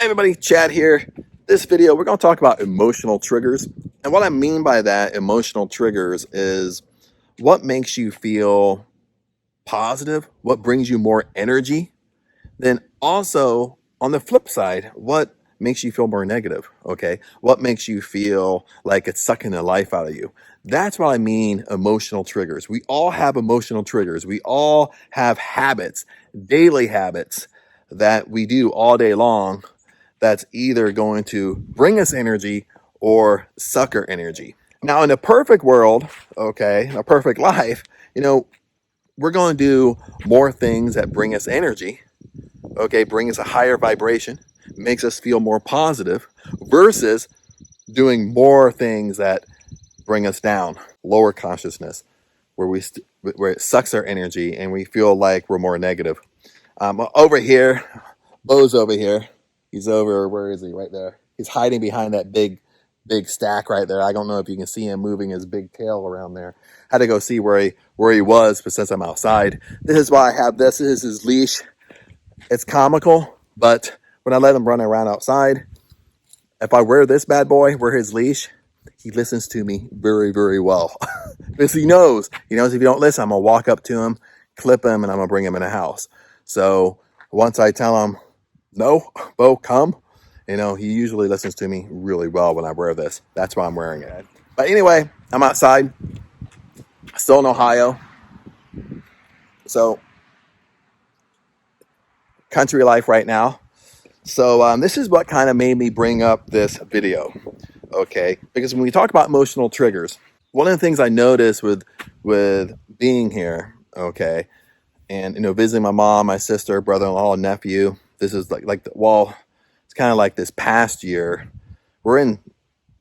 Hey everybody, Chad here. This video, we're going to talk about emotional triggers. And what I mean by that, emotional triggers, is what makes you feel positive, what brings you more energy. Then also, on the flip side, what makes you feel more negative, okay? What makes you feel like it's sucking the life out of you? That's what I mean, emotional triggers. We all have emotional triggers. We all have habits, daily habits that we do all day long that's either going to bring us energy or suck our energy. Now, in a perfect world, okay, a perfect life, we're going to do more things that bring us energy, okay, bring us a higher vibration, makes us feel more positive, versus doing more things that bring us down, lower consciousness, where it sucks our energy and we feel like we're more negative. Over here, Bo's over here. He's over, where is he? Right there. He's hiding behind that big stack right there. I don't know if you can see him moving his big tail around there. Had to go see where he was, but since I'm outside, this is why I have this. This is his leash. It's comical, but when I let him run around outside, if I wear this bad boy, wear his leash, he listens to me very, very well. Because he knows if you don't listen, I'm going to walk up to him, clip him, and I'm going to bring him in the house. So once I tell him, no, Bo, come, he usually listens to me really well when I wear this. That's why I'm wearing it. But anyway, I'm outside, still in Ohio. So country life right now. So this is what kind of made me bring up this video, okay? Because when we talk about emotional triggers, one of the things I noticed with being here, okay, and visiting my mom, my sister, brother-in-law, and nephew. This is it's kind of like this past year.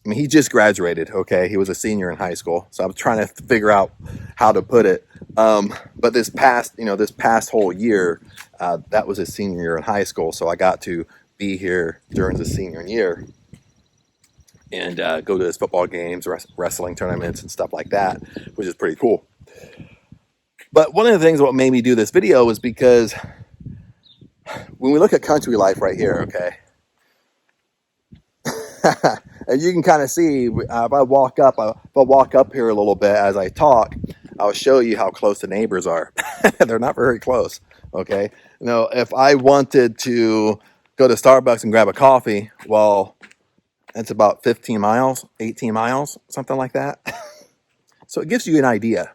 He just graduated, okay? He was a senior in high school, so I'm trying to figure out how to put it. But this past whole year, that was his senior year in high school, so I got to be here during the senior year and go to his football games, wrestling tournaments, and stuff like that, which is pretty cool. But one of the things what made me do this video was because when we look at country life right here, okay, and you can kind of see if I walk up here a little bit as I talk, I'll show you how close the neighbors are. They're not very close, okay? If I wanted to go to Starbucks and grab a coffee, well, it's about 15 miles, 18 miles, something like that. So it gives you an idea,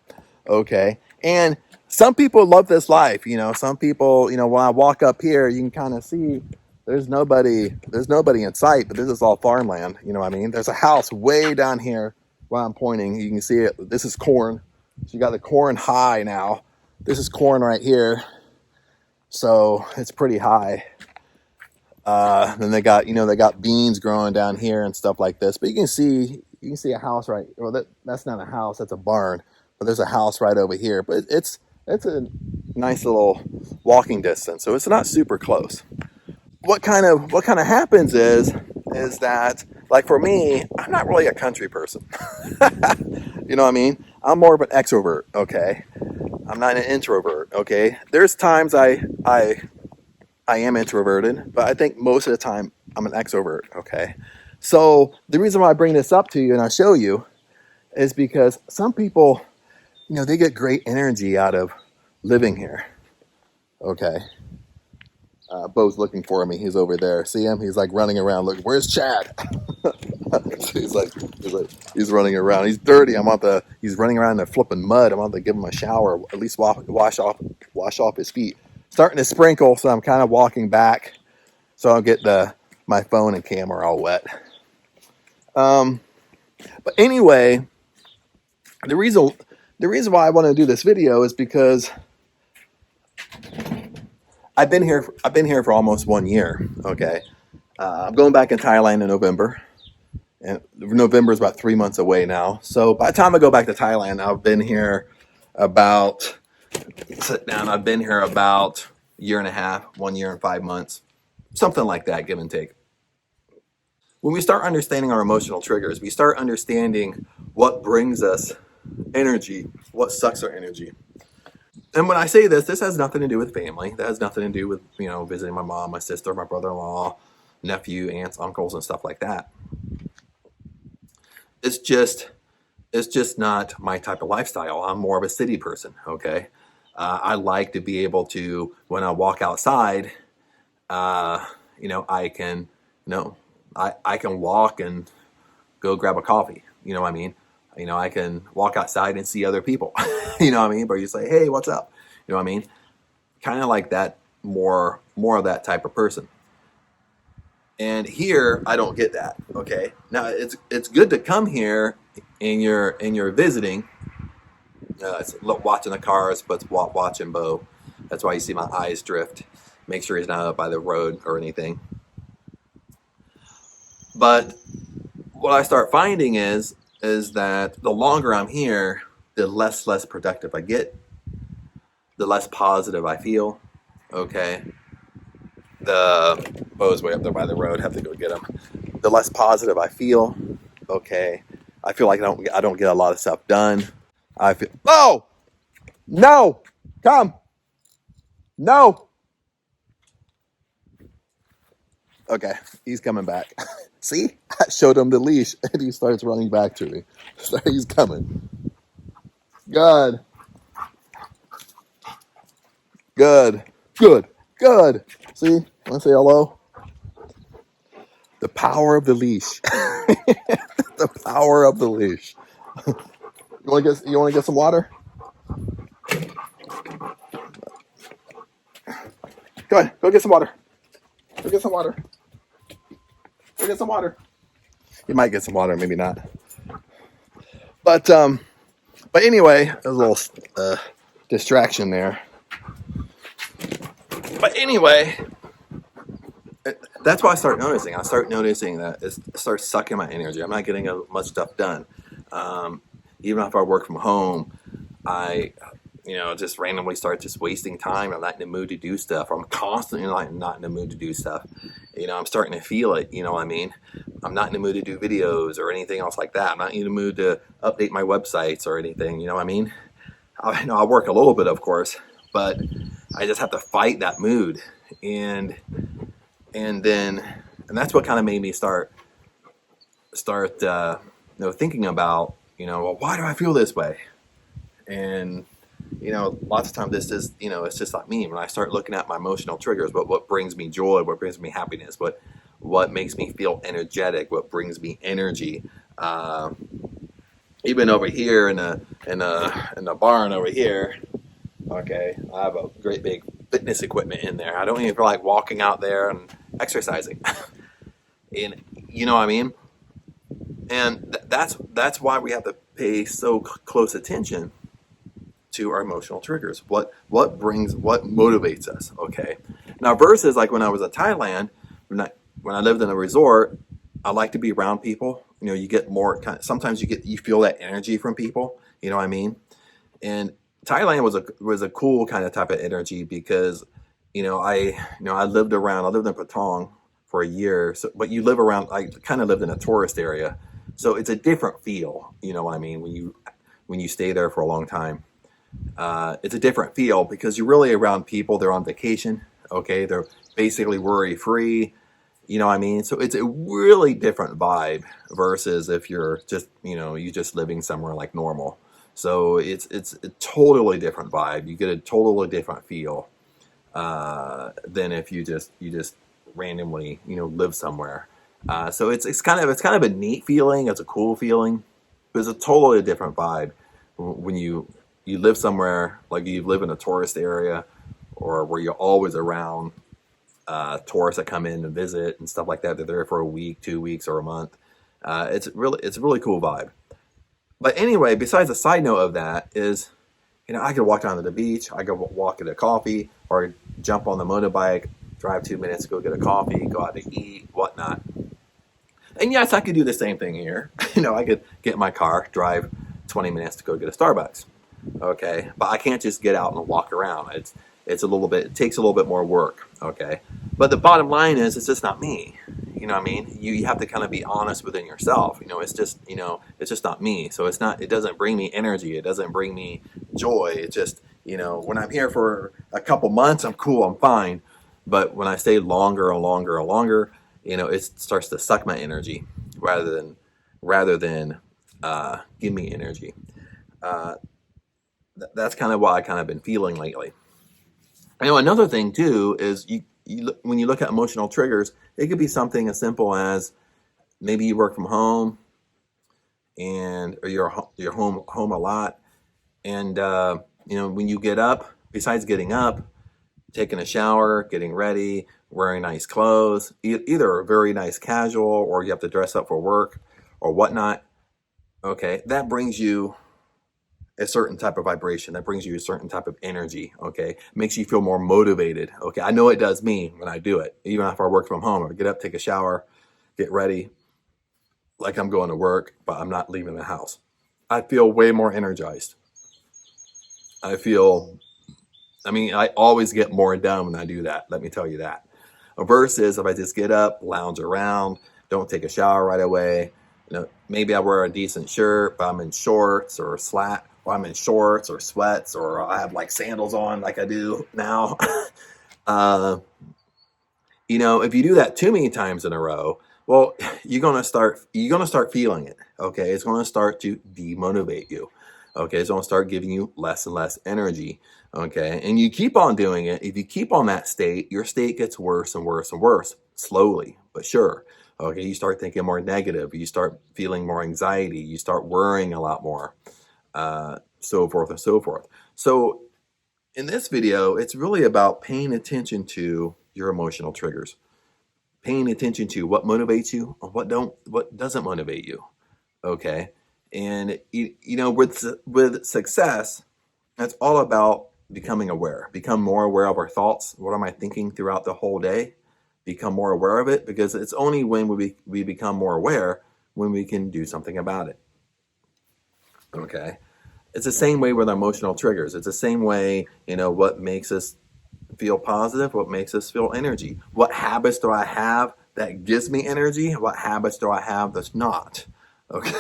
okay? And some people love this life, some people, when I walk up here, you can kind of see there's nobody in sight, but this is all farmland, you know what I mean? There's a house way down here where I'm pointing. You can see it. This is corn. So you got the corn high now. This is corn right here. So it's pretty high. Then they got beans growing down here and stuff like this. But you can see a house right. Well, that's not a house. That's a barn. But there's a house right over here. But it's a nice little walking distance. So it's not super close. What kind of happens is that, like, for me, I'm not really a country person. You know what I mean? I'm more of an extrovert. Okay, I'm not an introvert. Okay, there's times I am introverted, but I think most of the time I'm an extrovert, okay? So the reason why I bring this up to you and I show you is because some people, they get great energy out of living here, okay? Bo's looking for me. He's over there. See him? He's like running around. Look, where's Chad? he's running around. He's dirty. He's running around in the flipping mud. I'm about to give him a shower, at least wash off his feet. Starting to sprinkle, so I'm kind of walking back so I don't get my phone and camera all wet. But anyway, the reason why I want to do this video is because I've been here for almost 1 year. Okay, I'm going back in Thailand in November, and November is about 3 months away now. So by the time I go back to Thailand, I've been here about a year and a half, 1 year and 5 months, something like that, give and take. When we start understanding our emotional triggers, we start understanding what brings us energy, what sucks our energy. And when I say this has nothing to do with family. That has nothing to do with, visiting my mom, my sister, my brother-in-law, nephew, aunts, uncles, and stuff like that. It's just not my type of lifestyle. I'm more of a city person. Okay, I like to be able to, when I walk outside, uh, I can, I can walk and go grab a coffee. You know what I mean? I can walk outside and see other people. You know what I mean? But you say, hey, what's up? You know what I mean? Kind of like that, more of that type of person. And here, I don't get that. Okay, now it's good to come here and you're visiting. It's watching the cars, but watching Bo. That's why you see my eyes drift. Make sure he's not up by the road or anything. But what I start finding is that the longer I'm here, the less productive I get, the less positive I feel. Okay, the Bo's way up there by the road. Have to go get him. The less positive I feel. Okay, I feel like I don't get a lot of stuff done. I feel, oh no, come, no. Okay, he's coming back. See, I showed him the leash, and he starts running back to me. So he's coming. Good, good, good, good. See, want to say hello? The power of the leash. The power of the leash. You want to get some water? Go ahead, go get some water. Go get some water. Go get some water. You might get some water, maybe not. But anyway, there's a little distraction there. But anyway, that's what I start noticing. I start noticing that it starts sucking my energy. I'm not getting much stuff done. Even if I work from home, I just randomly start just wasting time. I'm not in the mood to do stuff. I'm constantly not in the mood to do stuff. I'm starting to feel it. You know what I mean? I'm not in the mood to do videos or anything else like that. I'm not in the mood to update my websites or anything. You know what I mean? I work a little bit, of course, but I just have to fight that mood. And that's what kind of made me start thinking about, well, why do I feel this way? And lots of times this is, it's just like me. When I start looking at my emotional triggers, what brings me joy, what brings me happiness, what makes me feel energetic, what brings me energy. Even over here in the barn over here, okay, I have a great big fitness equipment in there. I don't even feel like walking out there and exercising. And you know what I mean? And that's why we have to pay so close attention to our emotional triggers. What motivates us? Okay. Now versus like when I was in Thailand, when I lived in a resort, I like to be around people. You get more sometimes you feel that energy from people. You know what I mean? And Thailand was a cool kind of type of energy because I lived in Patong for a year. So, but you live around. I kind of lived in a tourist area, so it's a different feel. You know what I mean? When you stay there for a long time, it's a different feel because you're really around people. They're on vacation. Okay, they're basically worry free. You know what I mean? So it's a really different vibe versus if you're just you just living somewhere like normal. So it's a totally different vibe. You get a totally different feel than if you just randomly live somewhere. So it's kind of a neat feeling. It's a cool feeling. It's a totally different vibe when you live somewhere like you live in a tourist area or where you're always around tourists that come in and visit and stuff like that. They're there for a week, 2 weeks, or a month. It's a really cool vibe. But anyway, besides the side note of that is, I could walk down to the beach, I could walk get a coffee, or jump on the motorbike, drive 2 minutes, go get a coffee, go out to eat, whatnot. And yes, I could do the same thing here. I could get in my car, drive 20 minutes to go get a Starbucks. Okay, but I can't just get out and walk around. It takes a little bit more work. Okay, but the bottom line is, it's just not me. You know what I mean? You have to kind of be honest within yourself. It's just not me. So it doesn't bring me energy. It doesn't bring me joy. It's just, when I'm here for a couple months, I'm cool, I'm fine. But when I stay longer and longer and longer, it starts to suck my energy rather than give me energy. Uh, that's kind of what I kind of been feeling lately. Another thing too is when you look at emotional triggers, it could be something as simple as maybe you work from home or you're home a lot, and when you get up, besides getting up, taking a shower, getting ready, wearing nice clothes, either a very nice casual or you have to dress up for work or whatnot. Okay, that brings you a certain type of vibration. That brings you a certain type of energy. Okay, makes you feel more motivated. Okay, I know it does me when I do it. Even if I work from home, I get up, take a shower, get ready, like I'm going to work, but I'm not leaving the house. I feel way more energized. I always get more done when I do that. Let me tell you that. Versus if I just get up, lounge around, don't take a shower right away. Maybe I wear a decent shirt, but I'm in shorts or I'm in shorts or sweats, or I have like sandals on like I do now. uh, if you do that too many times in a row, well, you're gonna start feeling it. Okay, it's gonna start to demotivate you. Okay, it's gonna start giving you less and less energy. Okay, and you keep on doing it. If you keep on that state, your state gets worse and worse and worse, slowly but sure. Okay, you start thinking more negative. You start feeling more anxiety. You start worrying a lot more, so forth and so forth. So in this video, it's really about paying attention to your emotional triggers, paying attention to what motivates you or what doesn't motivate you. Okay, and with success, that's all about becoming aware. Become more aware of our thoughts. What am I thinking throughout the whole day? Become more aware of it, because it's only when we become more aware when we can do something about it. Okay. It's the same way with emotional triggers. It's the same way, what makes us feel positive, what makes us feel energy. What habits do I have that gives me energy? What habits do I have that's not? Okay.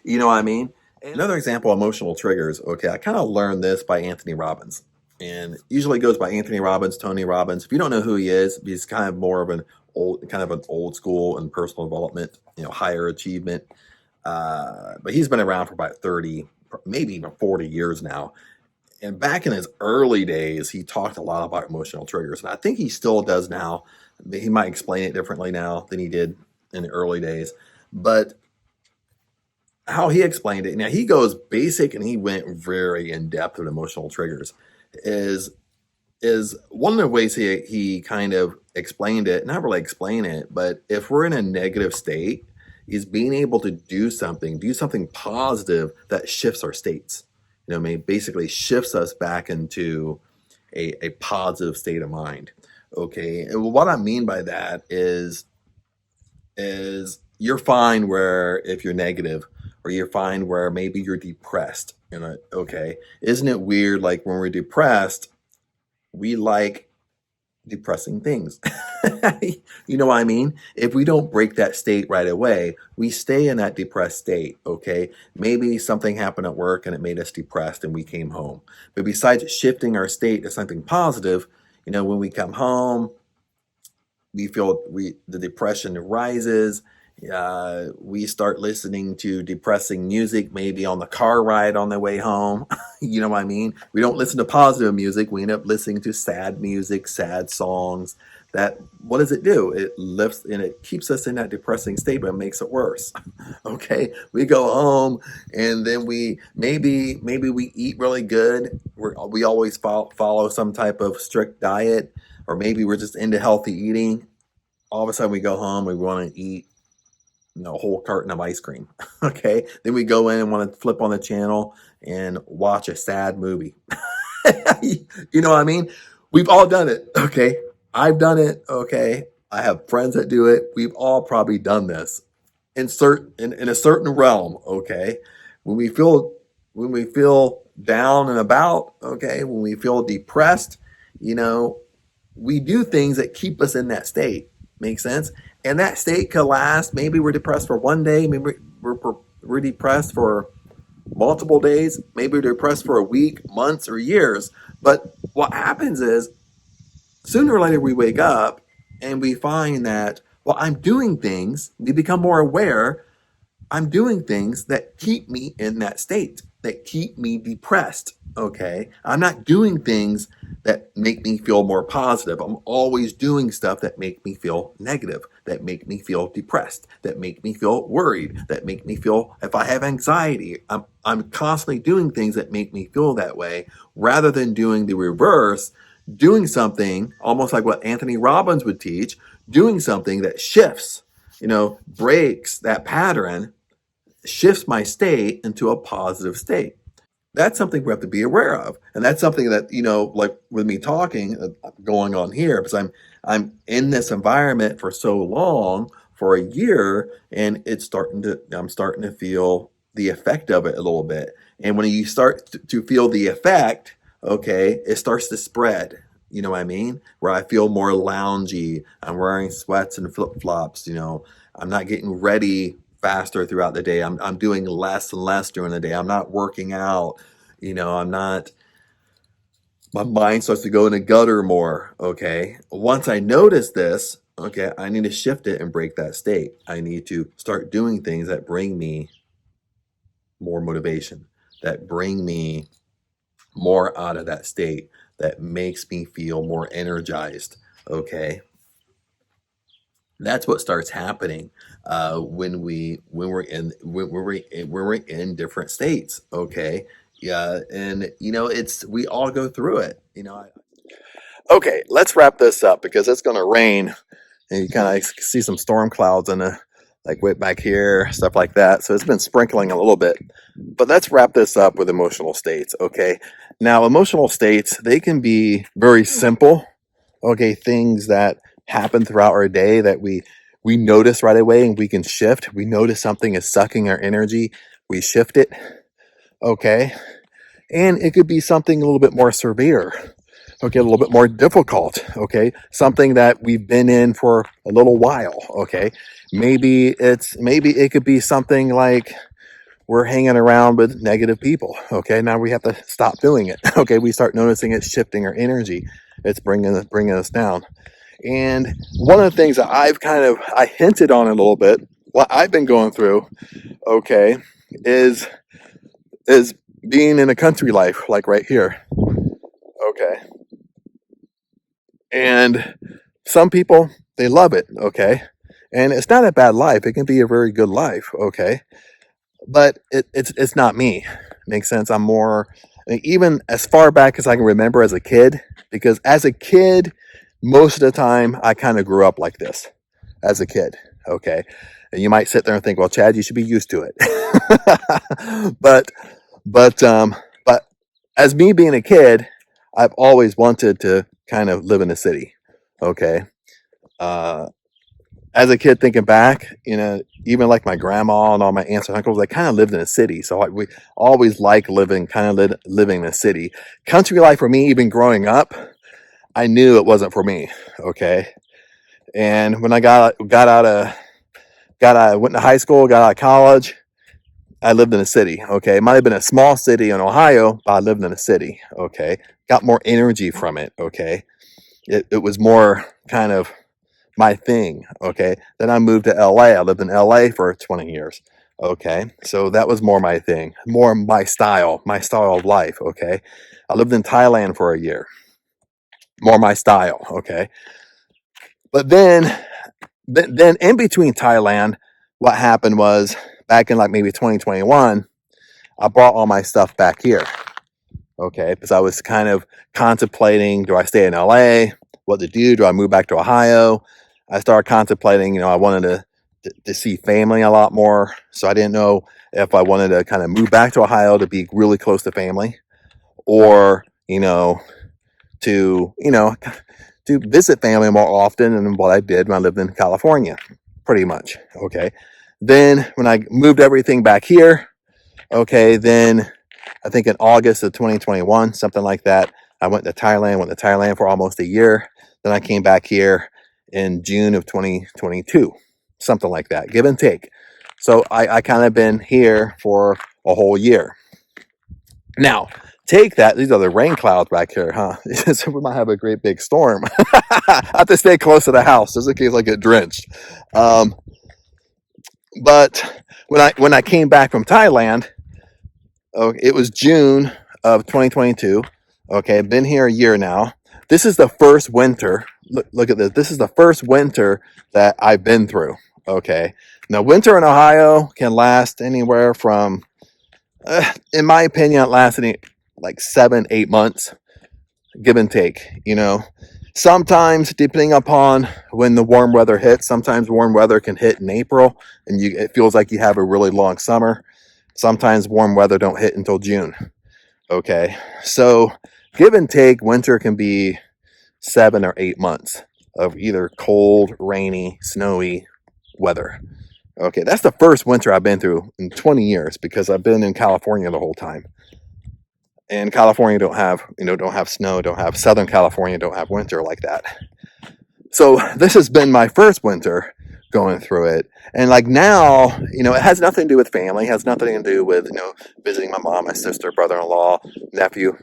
You know what I mean? Another example of emotional triggers, okay, I kind of learned this by Anthony Robbins. And usually goes by Anthony Robbins, Tony Robbins. If you don't know who he is, he's kind of more of an old school and personal development, higher achievement. But he's been around for about 30, maybe even 40 years now. And back in his early days, he talked a lot about emotional triggers. And I think he still does now. He might explain it differently now than he did in the early days. But how he explained it, now he goes basic and he went very in depth with emotional triggers, is one of the ways he kind of explained it, not really explain it, but if we're in a negative state, is being able to do something positive that shifts our states. Basically shifts us back into a positive state of mind. Okay, and what I mean by that is you're fine where if you're negative, or you're fine where maybe you're depressed. Okay, isn't it weird? Like when we're depressed, we like depressing things. You know what I mean? If we don't break that state right away, we stay in that depressed state. Okay, maybe something happened at work and it made us depressed and we came home. But besides shifting our state to something positive, when we come home, we feel the depression rises. We start listening to depressing music, maybe on the car ride on the way home. You know what I mean? We don't listen to positive music. We end up listening to sad music, sad songs. What does it do? It lifts and it keeps us in that depressing state, but it makes it worse. Okay, we go home and then maybe we eat really good. We always follow some type of strict diet, or maybe we're just into healthy eating. All of a sudden we go home, we want to eat a whole carton of ice cream. Okay, then we go in and want to flip on the channel and watch a sad movie. You know what I mean? We've all done it. Okay, I've done it. Okay, I have friends that do it. We've all probably done this in a certain realm. Okay, when we feel down and about. Okay, when we feel depressed, we do things that keep us in that state. Makes sense? And that state could last. Maybe we're depressed for one day. Maybe we're depressed for multiple days. Maybe we're depressed for a week, months, or years. But what happens is, sooner or later we wake up And we find that, well, I'm doing things, we become more aware I'm doing things that keep me in that state, that keep me depressed. Okay. I'm not doing things that make me feel more positive. I'm always doing stuff that make me feel negative, that make me feel depressed, that make me feel worried, that make me feel if I have anxiety. I'm constantly doing things that make me feel that way rather than doing the reverse, doing something almost like what Anthony Robbins would teach, doing something that shifts, breaks that pattern, shifts my state into a positive state. That's something we have to be aware of, and that's something that like with me talking, going on here, because I'm in this environment for so long, for a year, and I'm starting to feel the effect of it a little bit. And when you start to feel the effect, okay, it starts to spread. You know what I mean? Where I feel more loungy. I'm wearing sweats and flip flops. I'm not getting ready faster throughout the day. I'm doing less and less during the day. I'm not working out. I'm not, my mind starts to go in the gutter more. Okay. Once I notice this, okay, I need to shift it and break that state. I need to start doing things that bring me more motivation, that bring me more out of that state, that makes me feel more energized. Okay. That's what starts happening when we're in different states. Okay, yeah, and it's we all go through it. Okay, let's wrap this up because it's going to rain, and you kind of see some storm clouds in the like way back here, stuff like that. So it's been sprinkling a little bit, but let's wrap this up with emotional states. Okay, now emotional states, they can be very simple. Okay, things that happen throughout our day that we notice right away and we can shift. We notice something is sucking our energy, we shift it. Okay, and it could be something a little bit more severe. Okay, a little bit more difficult. Okay, something that we've been in for a little while. Okay, maybe it could be something like we're hanging around with negative people. Okay, now we have to stop doing it. Okay, we start noticing it shifting our energy. It's bringing us down. And one of the things that I hinted on a little bit, what I've been going through, okay, is is being in a country life like right here. Okay. And some people, they love it, okay? And it's not a bad life. It can be a very good life, okay? But it's not me. Makes sense. I'm more, even as far back as I can remember as a kid, because as a kid, most of the time I kind of grew up like this as a kid, okay? And you might sit there and think, well, Chad, you should be used to it. but but but as me being a kid, I've always wanted to kind of live in a city, okay? Uh, as a kid thinking back, even like my grandma and all my aunts and uncles, they kind of lived in a city. So we always like living in a city. Country life for me, even growing up, I knew it wasn't for me. Okay. And when I went to high school, got out of college, I lived in a city. Okay. It might have been a small city in Ohio, but I lived in a city. Okay. Got more energy from it. Okay. It was more kind of my thing. Okay. Then I moved to LA. I lived in LA for 20 years. Okay. So that was more my thing, more my style of life. Okay. I lived in Thailand for a year, more my style. Okay. But then in between Thailand, what happened was back in like maybe 2021, I brought all my stuff back here. Okay. Because I was kind of contemplating, do I stay in LA? What to do? Do I move back to Ohio? I started contemplating, I wanted to see family a lot more. So I didn't know if I wanted to kind of move back to Ohio to be really close to family or, to, to visit family more often than what I did when I lived in California, pretty much. Okay. Then when I moved everything back here, okay, then I think in August of 2021, something like that, I went to Thailand for almost a year. Then I came back here in June of 2022, something like that, give and take. So I kind of been here for a whole year. Now, take that. These are the rain clouds back here, huh? So we might have a great big storm. I have to stay close to the house just in case I get drenched. Um, but when I came back from Thailand, oh, it was June of 2022. Okay, I've been here a year now. This is the first winter. Look at this. This is the first winter that I've been through. Okay, now winter in Ohio can last anywhere from, in my opinion, it lasted like 7, 8 months, give and take. Sometimes depending upon when the warm weather hits, sometimes warm weather can hit in April, and it feels like you have a really long summer. Sometimes warm weather don't hit until June. Okay, so give and take, winter can be 7 or 8 months of either cold, rainy, snowy weather. Okay, that's the first winter I've been through in 20 years because I've been in California the whole time. And California don't have snow, don't have Southern California, don't have winter like that. So this has been my first winter going through it. And like now, it has nothing to do with family, it has nothing to do with, visiting my mom, my sister, brother-in-law, nephew.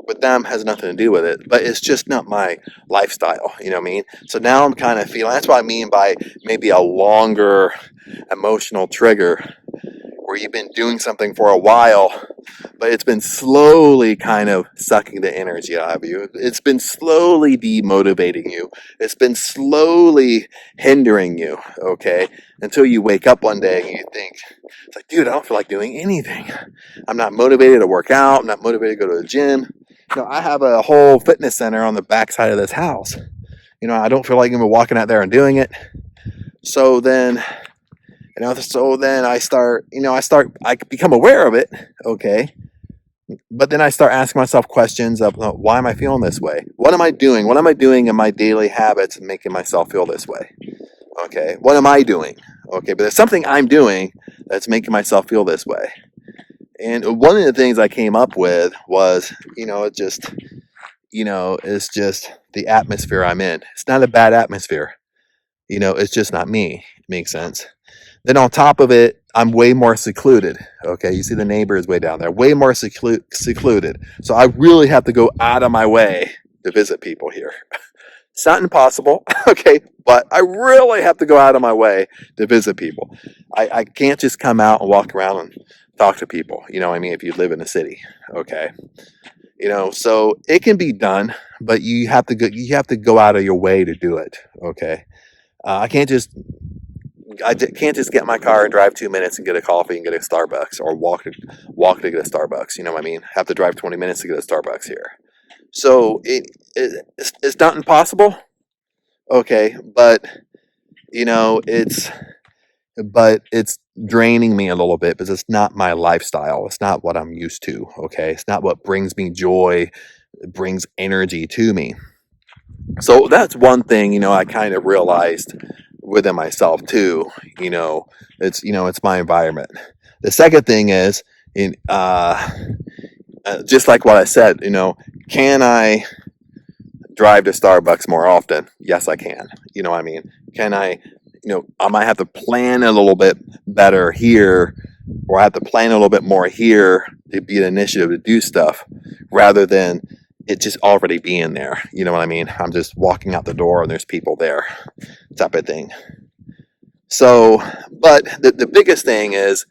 With them has nothing to do with it, but it's just not my lifestyle, you know what I mean? So now I'm kind of feeling, that's what I mean by maybe a longer emotional trigger where you've been doing something for a while, but it's been slowly kind of sucking the energy out of you. It's been slowly demotivating you. It's been slowly hindering you, okay? Until you wake up one day and you think, it's like, dude, I don't feel like doing anything. I'm not motivated to work out. I'm not motivated to go to the gym. I have a whole fitness center on the backside of this house. I don't feel like even walking out there and doing it. So then I become aware of it, okay? But then I start asking myself questions of, why am I feeling this way? What am I doing? What am I doing in my daily habits making myself feel this way? Okay, what am I doing? Okay, but there's something I'm doing that's making myself feel this way. And one of the things I came up with was, it's just the atmosphere I'm in. It's not a bad atmosphere. It's just not me. It makes sense. Then on top of it, I'm way more secluded. Okay, you see the neighbors way down there, way more secluded. So I really have to go out of my way to visit people here. It's not impossible, okay, but I really have to go out of my way to visit people. I can't just come out and walk around and talk to people, if you live in a city, okay? So it can be done, but you have to go out of your way to do it, okay? I can't just get in my car and drive 2 minutes and get a coffee and get a Starbucks, or walk to get a Starbucks. You know what I mean? Have to drive 20 minutes to get a Starbucks here. So it's not impossible. Okay, but it's draining me a little bit because it's not my lifestyle. It's not what I'm used to. Okay, it's not what brings me joy, brings energy to me. So that's one thing, I kind of realized within myself too. It's my environment. The second thing is, just like what I said, can I drive to Starbucks more often? Yes, I can. Can I, I might have to plan a little bit better here, or I have to plan a little bit more here to be an initiative to do stuff rather than it just already being there. You know what I mean? I'm just walking out the door and there's people there, type of thing. So, but the biggest thing is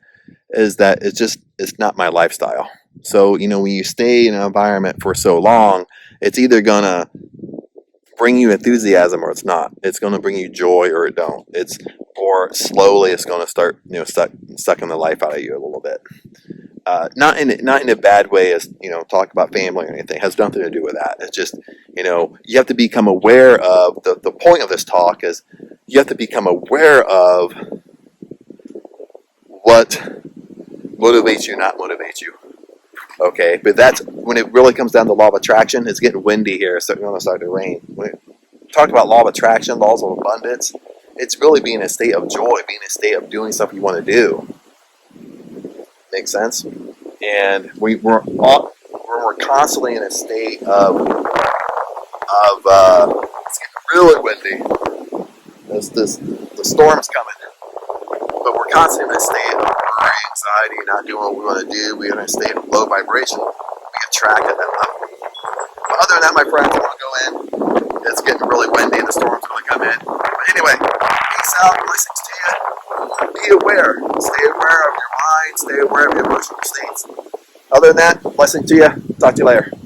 that it's not my lifestyle. So, when you stay in an environment for so long, it's either gonna bring you enthusiasm or it's not. It's gonna bring you joy or it don't. Or slowly it's gonna start, sucking the life out of you a little bit. Not in a bad way, as talk about family or anything. It has nothing to do with that. It's just, you have to become aware of the point of this talk is you have to become aware of what motivates you, not motivates you. Okay, but that's when it really comes down to law of attraction. It's getting windy here, so it's going to start to rain. When we talk about law of attraction, laws of abundance, it's really being in a state of joy, being in a state of doing stuff you want to do. Makes sense? And we're constantly in a state of it's getting really windy. The storm's coming, but we're constantly in a state of anxiety, not doing what we want to do. We're in a state of low vibration. We track of them. But other than that, my friends, I'm going to go in. It's getting really windy and the storm's going to come in. But anyway, peace out. Blessings to you. Be aware. Stay aware of your mind. Stay aware of your emotional states. Other than that, blessing to you. Talk to you later.